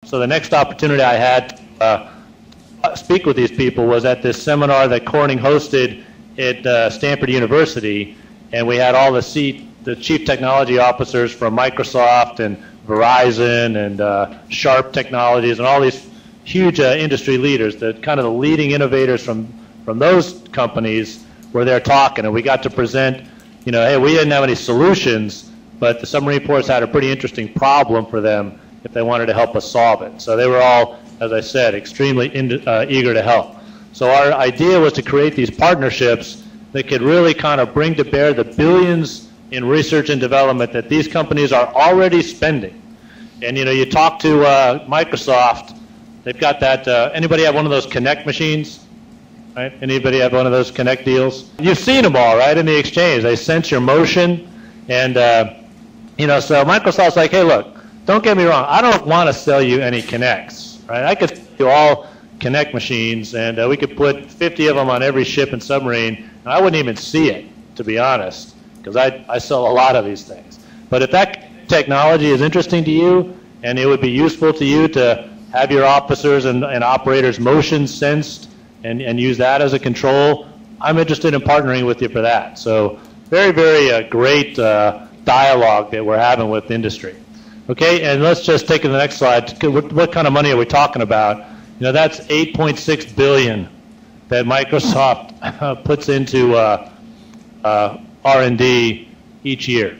So the next opportunity I had to speak with these people was at this seminar that Corning hosted at Stanford University, and we had all the chief technology officers from Microsoft and Verizon and Sharp Technologies and all these huge industry leaders, the kind of the leading innovators from those companies were there talking, and we got to present, you know, hey, we didn't have any solutions, but the submarine ports had a pretty interesting problem for them if they wanted to help us solve it. So they were all, as I said, extremely eager to help. So our idea was to create these partnerships that could really kind of bring to bear the billions in research and development that these companies are already spending. And you know, you talk to Microsoft, they've got that, anybody have one of those Connect machines? Right? Anybody have one of those Connect deals? You've seen them all, right, in the exchange. They sense your motion, and you know, so Microsoft's like, hey, look, don't get me wrong, I don't want to sell you any Connects, right? I could do all Connect machines, and we could put 50 of them on every ship and submarine, and I wouldn't even see it, to be honest, because I sell a lot of these things. But if that technology is interesting to you, and it would be useful to you to have your officers and operators motion sensed and use that as a control, I'm interested in partnering with you for that. So very, very great dialogue that we're having with industry. Okay, and let's just take it to the next slide. What kind of money are we talking about? You know, that's $8.6 billion that Microsoft puts into R&D each year.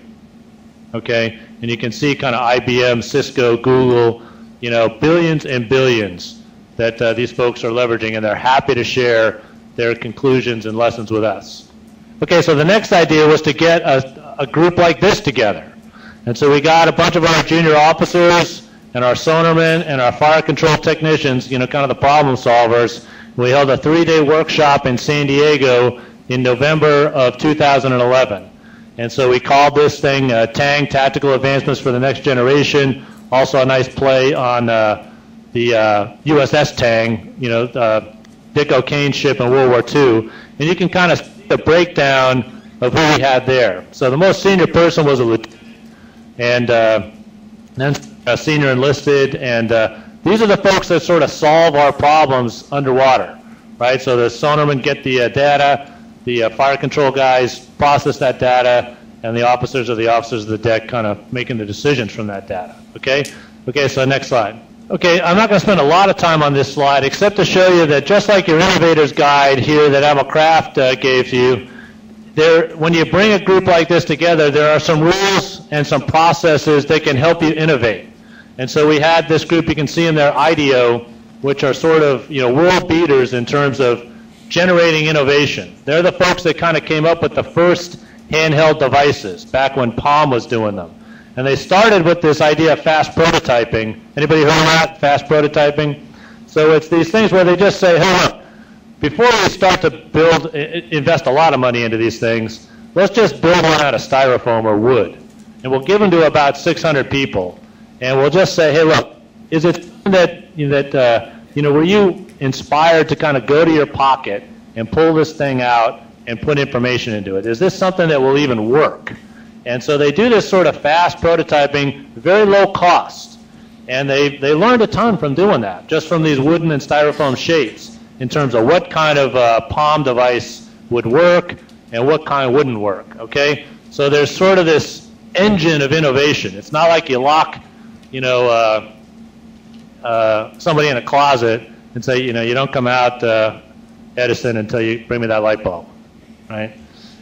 Okay, and you can see kind of IBM, Cisco, Google, you know, billions and billions that these folks are leveraging, and they're happy to share their conclusions and lessons with us. Okay, so the next idea was to get a group like this together. And so we got a bunch of our junior officers and our sonarmen and our fire control technicians, you know, kind of the problem solvers. We held a 3-day workshop in San Diego in November of 2011. And so we called this thing TANG, Tactical Advancements for the Next Generation. Also a nice play on the USS Tang, you know, Dick O'Kane's ship in World War II. And you can kind of see the breakdown of who we had there. So the most senior person was a lieutenant, and then a senior enlisted, and these are the folks that sort of solve our problems underwater, right? So the sonarmen get the data, the fire control guys process that data, and the officers of the deck kind of making the decisions from that data, okay? Okay, so next slide. Okay, I'm not going to spend a lot of time on this slide except to show you that just like your innovator's guide here that Emma Kraft gave to you, when you bring a group like this together, there are some rules and some processes that can help you innovate. And so we had this group, you can see in there, IDEO, which are sort of, you know, world beaters in terms of generating innovation. They're the folks that kind of came up with the first handheld devices back when Palm was doing them. And they started with this idea of fast prototyping. Anybody heard of that, fast prototyping? So it's these things where they just say, hey, look, before we start to build, invest a lot of money into these things, let's just build one out of styrofoam or wood. And we'll give them to about 600 people. And we'll just say, hey, look, is it that you know, were you inspired to kind of go to your pocket and pull this thing out and put information into it? Is this something that will even work? And so they do this sort of fast prototyping, very low cost. And they learned a ton from doing that, just from these wooden and styrofoam shapes, in terms of what kind of Palm device would work and what kind wouldn't work, okay? So there's sort of this engine of innovation. It's not like you lock, you know, somebody in a closet and say, you know, you don't come out, Edison, until you bring me that light bulb, right?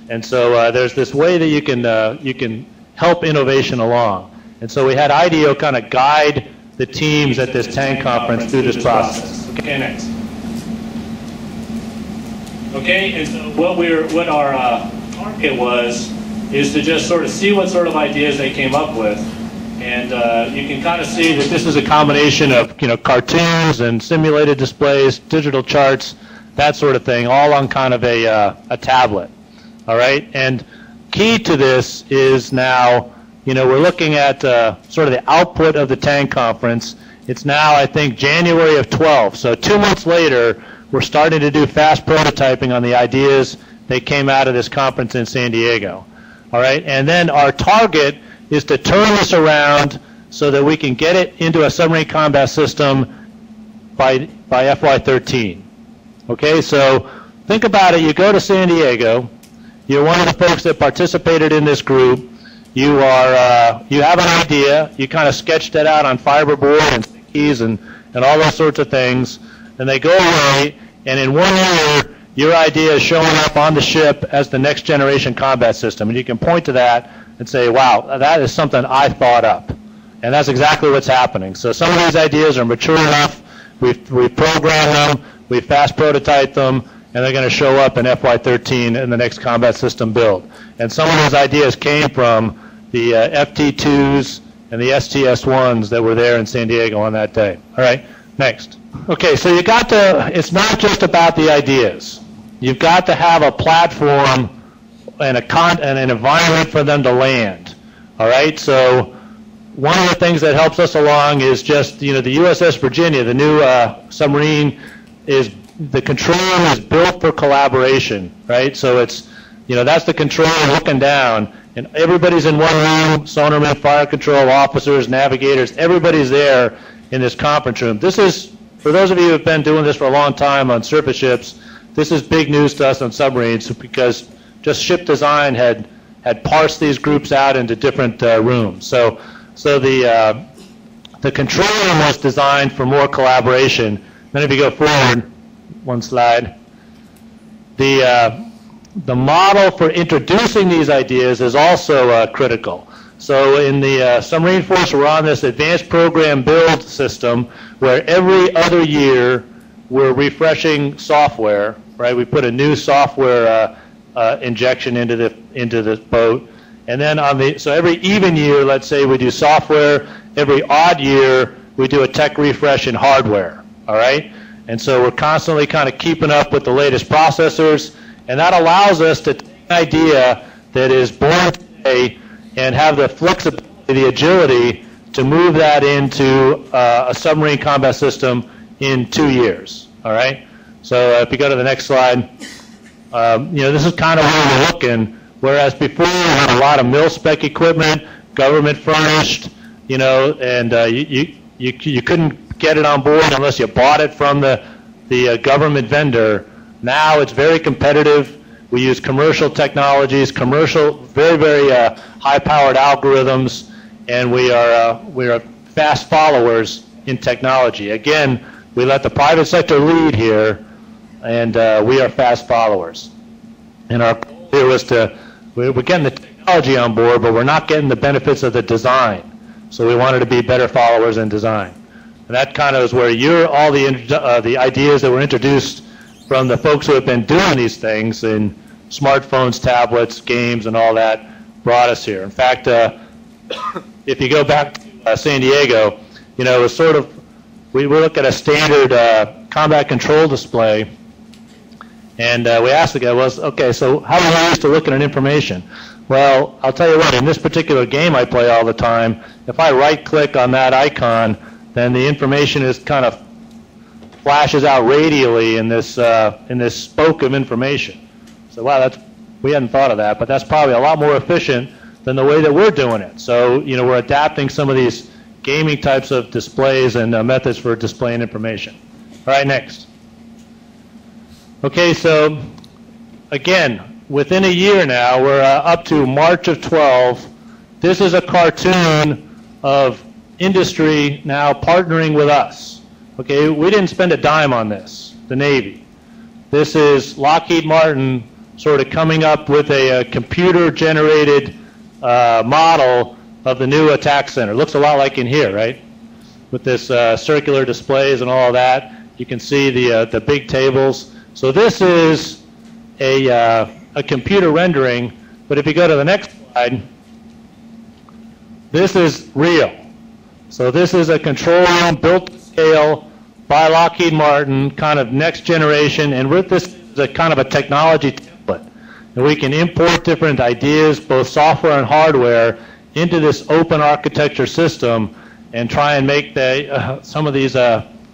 And so there's this way that you can help innovation along. And so we had IDEO kind of guide the teams at this TANG conference through this process. Okay, next. Okay, and so what our target was is to just sort of see what sort of ideas they came up with. And you can kind of see that this is a combination of, you know, cartoons and simulated displays, digital charts, that sort of thing, all on kind of a tablet. All right, and key to this is now, you know, we're looking at sort of the output of the TANG conference. It's now, I think, January of 12. So 2 months later, we're starting to do fast prototyping on the ideas that came out of this conference in San Diego. All right, and then our target is to turn this around so that we can get it into a submarine combat system by FY13. Okay, so think about it. You go to San Diego. You're one of the folks that participated in this group. You have an idea. You kind of sketched it out on fiberboard and keys and all those sorts of things. And they go away, and in 1 year, your idea is showing up on the ship as the next generation combat system. And you can point to that and say, wow, that is something I thought up. And that's exactly what's happening. So some of these ideas are mature enough. We've programmed them. We've fast prototyped them. And they're going to show up in FY13 in the next combat system build. And some of those ideas came from the FT2s and the STS1s that were there in San Diego on that day. All right, next. Okay, so you got to, it's not just about the ideas. You've got to have a platform and an environment for them to land. All right, so one of the things that helps us along is just, the USS Virginia, the new submarine, the control room is built for collaboration, right? So it's, that's the control looking down, and everybody's in one room, sonarmen, fire control, officers, navigators, everybody's there in this conference room. This is, for those of you who have been doing this for a long time on surface ships, this is big news to us on submarines because just ship design had parsed these groups out into different rooms. So the control room was designed for more collaboration. Then if you go forward, one slide, the model for introducing these ideas is also critical. So in the submarine force, we're on this advanced program build system where every other year we're refreshing software, right? We put a new software injection into the boat. And then so every even year, let's say we do software, every odd year we do a tech refresh in hardware, all right? And so we're constantly kind of keeping up with the latest processors, and that allows us to take an idea that is born today and have the flexibility, the agility to move that into a submarine combat system in 2 years, all right? So if you go to the next slide, this is kind of where we're looking, whereas before we had a lot of mil-spec equipment, government furnished, and you couldn't get it on board unless you bought it from the government vendor. Now it's very competitive. We use commercial technologies, very, very high-powered algorithms, and we are fast followers in technology. Again, we let the private sector lead here, and we are fast followers. And our goal here was we're getting the technology on board, but we're not getting the benefits of the design. So we wanted to be better followers in design. And that kind of is where all the ideas that were introduced from the folks who have been doing these things in smartphones, tablets, games, and all that brought us here. In fact, if you go back to San Diego, it was sort of, we look at a standard combat control display, and we asked the guy, okay, so how are you used to looking at information? Well, I'll tell you what, in this particular game I play all the time, if I right-click on that icon, then the information is kind of flashes out radially in this spoke of information. So wow, we hadn't thought of that, but that's probably a lot more efficient than the way that we're doing it. So we're adapting some of these gaming types of displays and methods for displaying information. All right, next. Okay, so again, within a year now, we're up to March of 12. This is a cartoon of industry now partnering with us. Okay, we didn't spend a dime on this, the Navy. This is Lockheed Martin sort of coming up with a computer-generated model of the new attack center. Looks a lot like in here, right? With this circular displays and all that. You can see the big tables. So this is a computer rendering, but if you go to the next slide, this is real. So this is a control room built to scale by Lockheed Martin, kind of next generation, and with this is a kind of a technology template. And we can import different ideas, both software and hardware, into this open architecture system and try and make some of these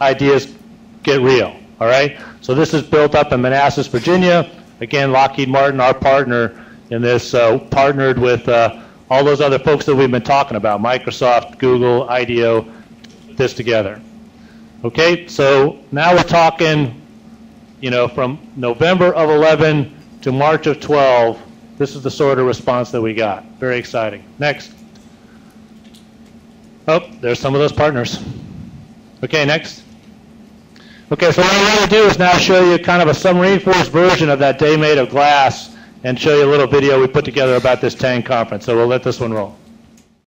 ideas get real, all right? So this is built up in Manassas, Virginia. Again, Lockheed Martin, our partner in this, partnered with all those other folks that we've been talking about, Microsoft, Google, IDEO, this together. Okay, so now we're talking, you know, from November of 11 to March of 12, this is the sort of response that we got. Very exciting. Next. Oh, there's some of those partners. Okay, next. Okay, so what I want to do is now show you kind of a submarine-force version of that day made of glass and show you a little video we put together about this TANG conference. So we'll let this one roll.